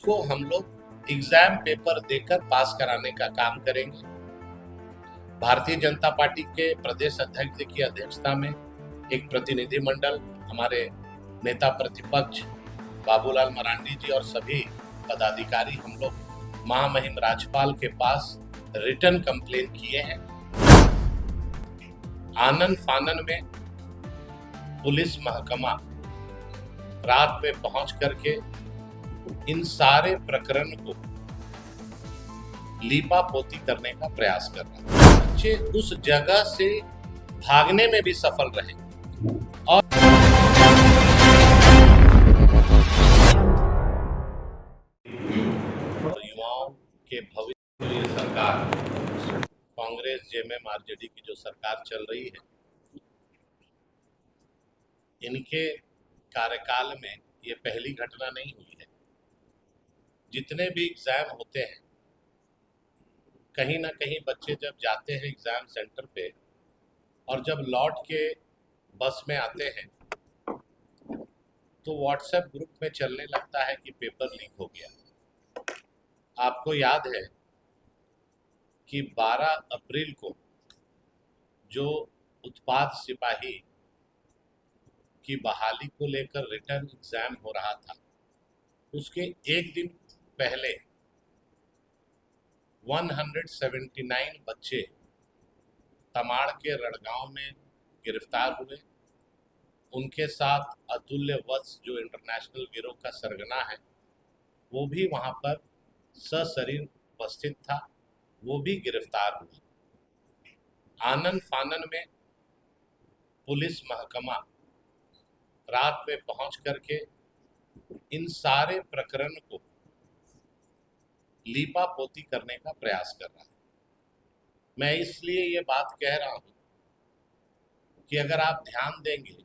को हम लोग एग्जाम पेपर देकर पास कराने का काम करेंगे। भारतीय जनता पार्टी के प्रदेश अध्यक्ष की अध्यक्षता में एक प्रतिनिधिमंडल, हमारे नेता प्रतिपक्ष बाबूलाल मरांडी जी और सभी पदाधिकारी हम लोग महामहिम राज्यपाल के पास रिटर्न कंप्लेन किए हैं। आनन फानन में पुलिस महकमा रात में पहुंच करके इन सारे प्रकरण को लीपापोती करने का प्रयास कर रहा है। बच्चे उस जगह से भागने में भी सफल रहे और युवाओं के भविष्य में ये सरकार, कांग्रेस जेएमएम आरजेडी की जो सरकार चल रही है, इनके कार्यकाल में ये पहली घटना नहीं हुई है। जितने भी एग्जाम होते हैं, कहीं ना कहीं बच्चे जब जाते हैं एग्जाम सेंटर पे और जब लौट के बस में आते हैं तो व्हाट्सएप ग्रुप में चलने लगता है कि पेपर लीक हो गया। आपको याद है कि 12 अप्रैल को जो उत्पाद सिपाही की बहाली को लेकर रिटर्न एग्जाम हो रहा था, उसके एक दिन पहले 179 बच्चे तमाड़ के रणगांव में गिरफ्तार हुए। उनके साथ अतुल्य वत्स जो इंटरनेशनल गिरोह का सरगना है, वो भी वहां पर सशरीर उपस्थित था, वो भी गिरफ्तार हुआ। आनन फानन में पुलिस महकमा रात में पहुंच करके इन सारे प्रकरण को लीपापोती करने का प्रयास कर रहा है। मैं इसलिए ये बात कह रहा हूं कि अगर आप ध्यान देंगे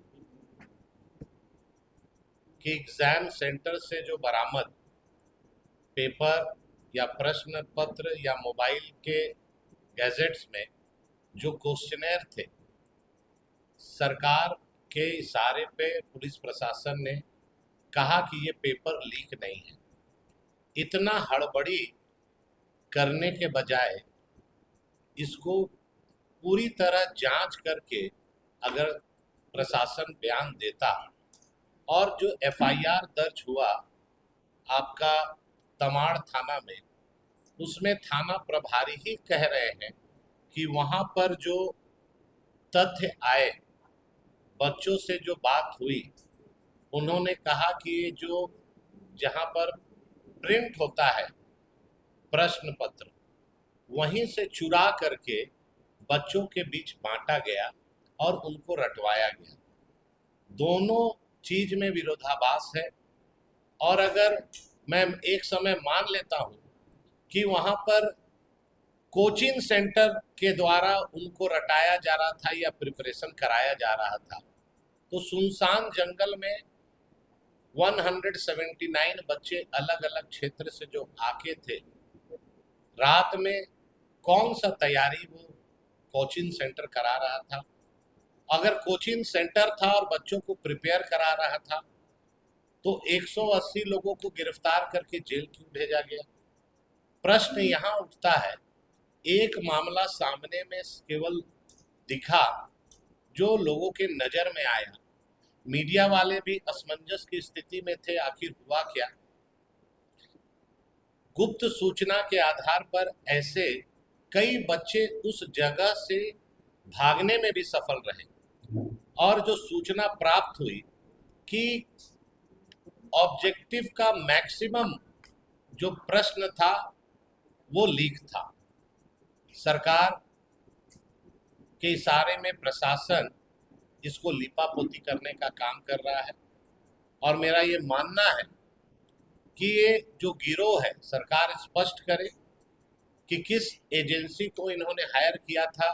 कि एग्जाम सेंटर से जो बरामद पेपर या प्रश्न पत्र या मोबाइल के गैजेट्स में जो क्वेश्चनेयर थे, सरकार के इशारे पे पुलिस प्रशासन ने कहा कि ये पेपर लीक नहीं है। इतना हड़बड़ी करने के बजाय इसको पूरी तरह जांच करके अगर प्रशासन बयान देता, और जो एफआईआर दर्ज हुआ आपका तमाड़ थाना में, उसमें थाना प्रभारी ही कह रहे हैं कि वहां पर जो तथ्य आए, बच्चों से जो बात हुई, उन्होंने कहा कि ये जो जहां पर प्रिंट होता है प्रश्न पत्र, वहीं से चुरा करके बच्चों के बीच बांटा गया और उनको रटवाया गया। दोनों चीज में विरोधाभास है। और अगर मैं एक समय मान लेता हूं कि वहां पर कोचिंग सेंटर के द्वारा उनको रटाया जा रहा था या प्रिपरेशन कराया जा रहा था, तो सुनसान जंगल में 179 बच्चे अलग अलग क्षेत्र से जो आके थे, रात में कौन सा तैयारी वो कोचिंग सेंटर करा रहा था? अगर कोचिंग सेंटर था और बच्चों को प्रिपेयर करा रहा था तो 180 लोगों को गिरफ्तार करके जेल क्यों भेजा गया? प्रश्न यहाँ उठता है। एक मामला सामने में केवल दिखा, जो लोगों के नजर में आया, मीडिया वाले भी असमंजस की स्थिति में थे, आखिर हुआ क्या? गुप्त सूचना के आधार पर ऐसे कई बच्चे उस जगह से भागने में भी सफल रहे, और जो सूचना प्राप्त हुई कि ऑब्जेक्टिव का मैक्सिमम जो प्रश्न था वो लीक था, सरकार के इशारे में प्रशासन इसको लिपापोती करने का काम कर रहा है। और मेरा ये मानना है कि ये जो गिरोह है, सरकार स्पष्ट करे कि किस एजेंसी को इन्होंने हायर किया था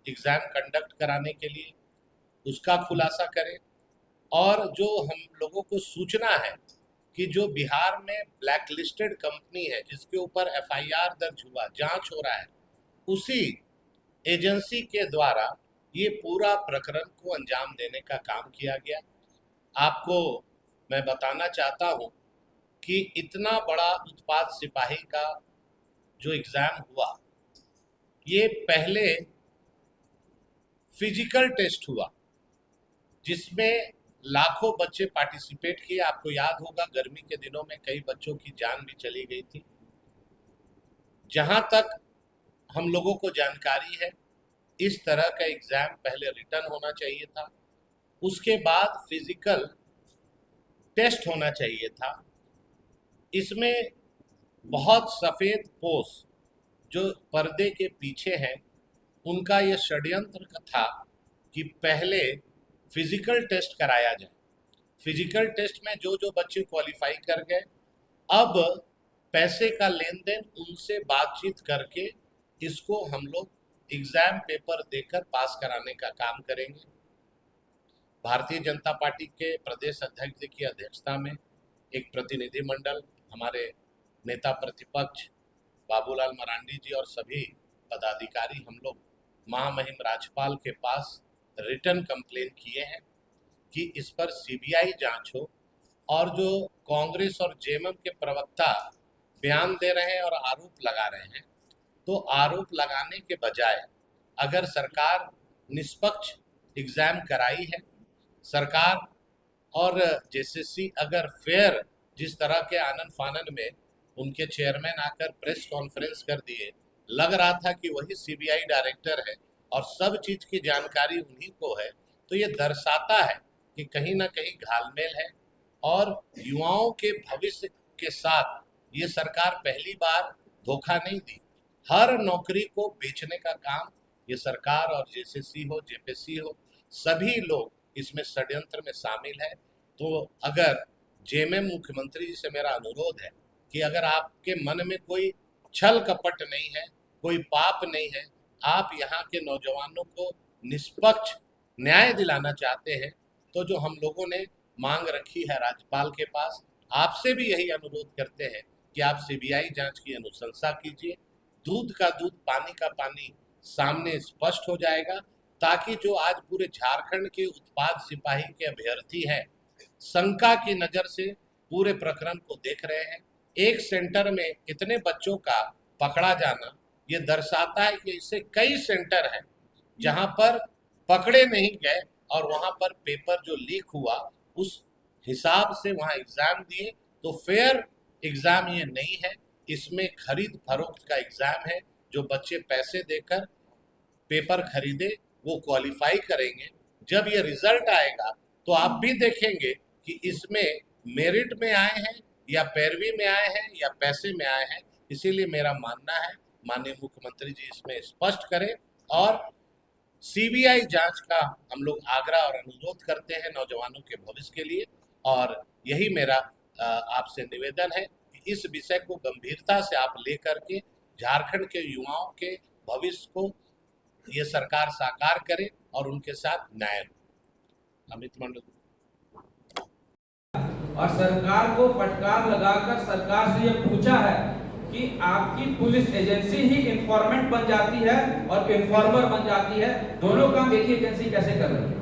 एग्जाम कंडक्ट कराने के लिए, उसका खुलासा करे। और जो हम लोगों को सूचना है कि जो बिहार में ब्लैक लिस्टेड कंपनी है जिसके ऊपर एफआईआर दर्ज हुआ, जांच हो रहा है, उसी एजेंसी के द्वारा ये पूरा प्रकरण को अंजाम देने का काम किया गया। आपको मैं बताना चाहता हूं कि इतना बड़ा उत्पाद सिपाही का जो एग्ज़ाम हुआ, ये पहले फिजिकल टेस्ट हुआ जिसमें लाखों बच्चे पार्टिसिपेट किए। आपको याद होगा गर्मी के दिनों में कई बच्चों की जान भी चली गई थी। जहां तक हम लोगों को जानकारी है, इस तरह का एग्ज़ाम पहले रिटर्न होना चाहिए था, उसके बाद फिजिकल टेस्ट होना चाहिए था। इसमें बहुत सफ़ेद पोश जो पर्दे के पीछे हैं, उनका ये षड्यंत्र था कि पहले फिजिकल टेस्ट कराया जाए। फिजिकल टेस्ट में जो जो बच्चे क्वालिफाई कर गए, अब पैसे का लेन देन उनसे बातचीत करके इसको हम लोग एग्ज़ाम पेपर देकर पास कराने का काम करेंगे। भारतीय जनता पार्टी के प्रदेश अध्यक्ष जी की अध्यक्षता में एक प्रतिनिधिमंडल, हमारे नेता प्रतिपक्ष बाबूलाल मरांडी जी और सभी पदाधिकारी, हम लोग महामहिम राज्यपाल के पास रिटर्न कंप्लेन किए हैं कि इस पर सीबीआई जांच हो। और जो कांग्रेस और जेएमएम के प्रवक्ता बयान दे रहे हैं और आरोप लगा रहे हैं, तो आरोप लगाने के बजाय अगर सरकार निष्पक्ष एग्ज़ाम कराई है, सरकार और जेसीसी अगर फेयर, जिस तरह के आनन फानन में उनके चेयरमैन आकर प्रेस कॉन्फ्रेंस कर दिए, लग रहा था कि वही सीबीआई डायरेक्टर है और सब चीज़ की जानकारी उन्हीं को है, तो ये दर्शाता है कि कहीं ना कहीं घालमेल है। और युवाओं के भविष्य के साथ ये सरकार पहली बार धोखा नहीं दी। हर नौकरी को बेचने का काम ये सरकार और जेसीसी हो, जेपीसी हो, सभी लोग इसमें षड्यंत्र में शामिल है। तो अगर जेएमएम मुख्यमंत्री जी से मेरा अनुरोध है कि अगर आपके मन में कोई छल कपट नहीं है, कोई पाप नहीं है, आप यहाँ के नौजवानों को निष्पक्ष न्याय दिलाना चाहते हैं, तो जो हम लोगों ने मांग रखी है राज्यपाल के पास, आपसे भी यही अनुरोध करते हैं कि आप सीबीआई जांच की अनुशंसा कीजिए। दूध का दूध, पानी का पानी सामने स्पष्ट हो जाएगा, ताकि जो आज पूरे झारखंड के उत्पाद सिपाही के अभ्यर्थी हैं, शंका की नज़र से पूरे प्रकरण को देख रहे हैं। एक सेंटर में इतने बच्चों का पकड़ा जाना ये दर्शाता है कि इससे कई सेंटर हैं जहां पर पकड़े नहीं गए और वहां पर पेपर जो लीक हुआ उस हिसाब से वहां एग्ज़ाम दिए। तो फेयर एग्ज़ाम ये नहीं है, इसमें खरीद फरोख्त का एग्ज़ाम है। जो बच्चे पैसे देकर पेपर खरीदे वो क्वालिफाई करेंगे। जब ये रिजल्ट आएगा तो आप भी देखेंगे कि इसमें मेरिट में आए हैं या पैरवी में आए हैं या पैसे में आए हैं। इसीलिए मेरा मानना है माननीय मुख्यमंत्री जी इसमें स्पष्ट करें और सीबीआई जांच का हम लोग आग्रह और अनुरोध करते हैं नौजवानों के भविष्य के लिए। और यही मेरा आपसे निवेदन है कि इस विषय को गंभीरता से आप लेकर के झारखंड के युवाओं के भविष्य को ये सरकार साकार करे और उनके साथ न्याय हो। अमित मंडल। और सरकार को फटकार लगाकर सरकार से ये पूछा है कि आपकी पुलिस एजेंसी ही इन्फॉर्मेंट बन जाती है और इन्फॉर्मर बन जाती है, दोनों काम एक ही एजेंसी कैसे कर रही है?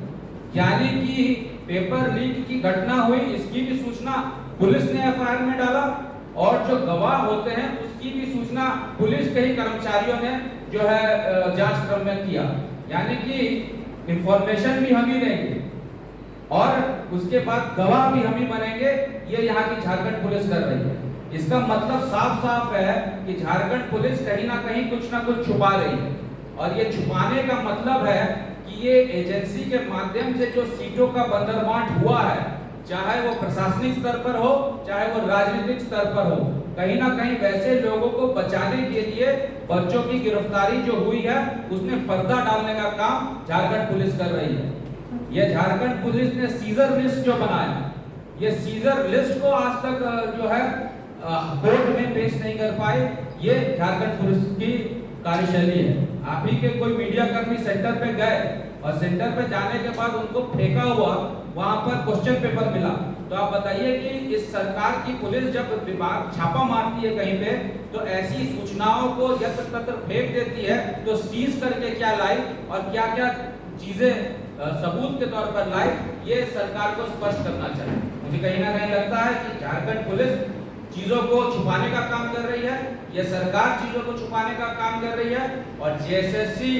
यानी कि पेपर लीक की घटना हुई, इसकी भी सूचना पुलिस ने एफआईआर में डाला और जो गवाह होते हैं उसकी भी सूचना पुलिस के ही कर्मचारियों ने जो है जांच क्रम में किया। यानी कि इंफॉर्मेशन भी हम ही देंगे और उसके बाद गवाह भी हम ही बनेंगे। ये यहाँ की झारखंड पुलिस कर रही है। इसका मतलब साफ साफ है कि झारखंड पुलिस कहीं ना कहीं कुछ ना कुछ छुपा रही है और ये छुपाने का मतलब है कि ये एजेंसी के माध्यम से जो सीटों का बंदरबांट हुआ है, चाहे वो प्रशासनिक स्तर पर हो चाहे वो राजनीतिक स्तर पर हो, कहीं ना कहीं वैसे लोगों को बचाने के लिए बच्चों की गिरफ्तारी जो हुई है उसमें पर्दा डालने का काम झारखंड पुलिस कर रही है। यह झारखंड पुलिस ने सीजर लिस्ट जो बनाया, ये सीजर लिस्ट को आज तक जो है कोर्ट में पेश नहीं कर पाए। ये झारखंड पुलिस की कार्यशैली है। आप ही के कोई मीडिया कर्मी सेंटर पे गए और सेंटर पे जाने के बाद उनको फेंका हुआ वहां पर क्वेश्चन पेपर मिला, तो आप बताइए कि इस सरकार की पुलिस जब विभाग छापा मारती है कहीं पे तो ऐसी सूचनाओं को यत्र तत्र फेंक देती है, तो सीज करके क्या लाई और क्या क्या चीजें सबूत के तौर पर लाई, ये सरकार को स्पष्ट करना चाहिए। मुझे कहीं ना कहीं लगता है कि झारखंड पुलिस चीजों को छुपाने का काम कर रही है, ये सरकार चीजों को छुपाने का काम कर रही है। और जेएसएससी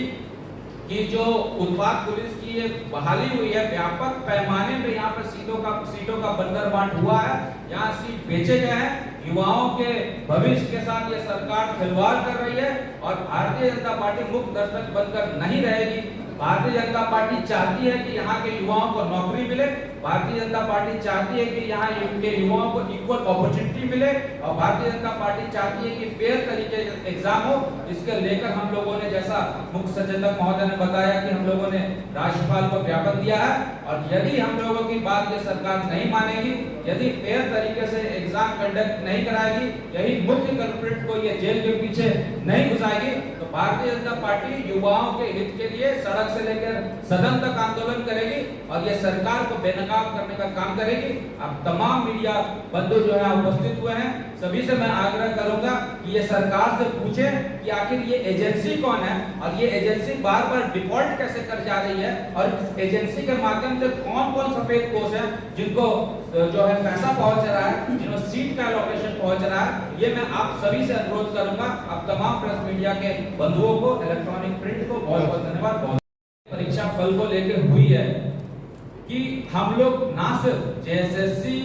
की जो उत्पाद पुलिस की ये बहाली हुई है, व्यापक पैमाने पे यहाँ पर सीटों का बंदर बांट हुआ है, यहाँ सीट बेचे गए हैं, युवाओं के भविष्य के साथ ये सरकार खिलवाड़ कर रही है। और भारतीय जनता पार्टी मुक्त दर्शक बनकर नहीं रहेगी। भारतीय जनता पार्टी चाहती है कि यहाँ के युवाओं को नौकरी मिले, भारतीय जनता पार्टी चाहती है कि यहाँ के युवाओं को इक्वल अपॉर्चुनिटी मिले, और भारतीय जनता पार्टी चाहती है कि फेयर तरीके से एग्जाम हो। इसके लेकर हम लोगों ने, जैसा मुख्य सचेतक महोदय ने बताया, कि हम लोगों ने राज्यपाल को ज्ञापन दिया है। और यदि हम लोगों की बात ये सरकार नहीं मानेगी, यदि फेयर तरीके से एग्जाम कंडक्ट नहीं कराएगी, यही मुख्य कल्प्रिट को ये जेल के पीछे नहीं घुसाएगी, तो भारतीय जनता पार्टी युवाओं के हित के लिए सड़क से लेकर सदन तक आंदोलन करेगी और ये सरकार को बेनकाब करने का काम करेगी। अब तमाम मीडिया बंधु जो है उपस्थित हुए हैं, सभी से मैं आग्रह करूंगा कि ये सरकार से पूछे कि आखिर ये एजेंसी कौन है और ये एजेंसी बार बार डिफॉल्ट कैसे कर जा रही है, और इस एजेंसी के माध्यम से कौन कौन सफेद पोश है जिनको जो है पैसा पहुंच रहा है, जिनको सीट का लोकेशन पहुंच रहा है। ये मैं आप सभी से अनुरोध करूंगा, आप तमाम प्रेस मीडिया के बंधुओं को, इलेक्ट्रॉनिक प्रिंट को बहुत बहुत धन्यवाद। परीक्षा फल को लेकर हुई है कि हम लोग ना सिर्फ जेएसएससी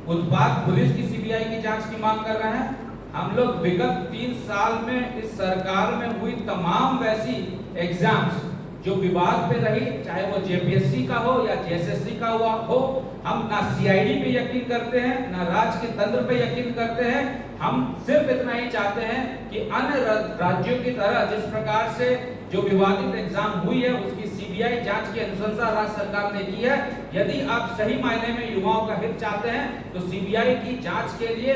उत्पाद पुलिस की सीबीआई की जांच की मांग कर रहे हैं, हम लोग विगत 3 साल में इस सरकार में हुई तमाम वैसी एग्जाम्स जो विवाद पे रही, चाहे वो जेपीएससी का हो या जेएसएससी का हुआ हो, हम ना सीआईडी पे यकीन करते हैं, ना राज्य के तंत्र पे यकीन करते हैं। हम सिर्फ इतना ही चाहते हैं कि अन्य राज्यों की तरह जिस प्रकार से जो विवादित एग्जाम हुई है उसकी सीबीआई जांच की अनुशंसा राज्य सरकार ने की है। यदि आप सही मायने में युवाओं का हित चाहते हैं तो सीबीआई की जांच के लिए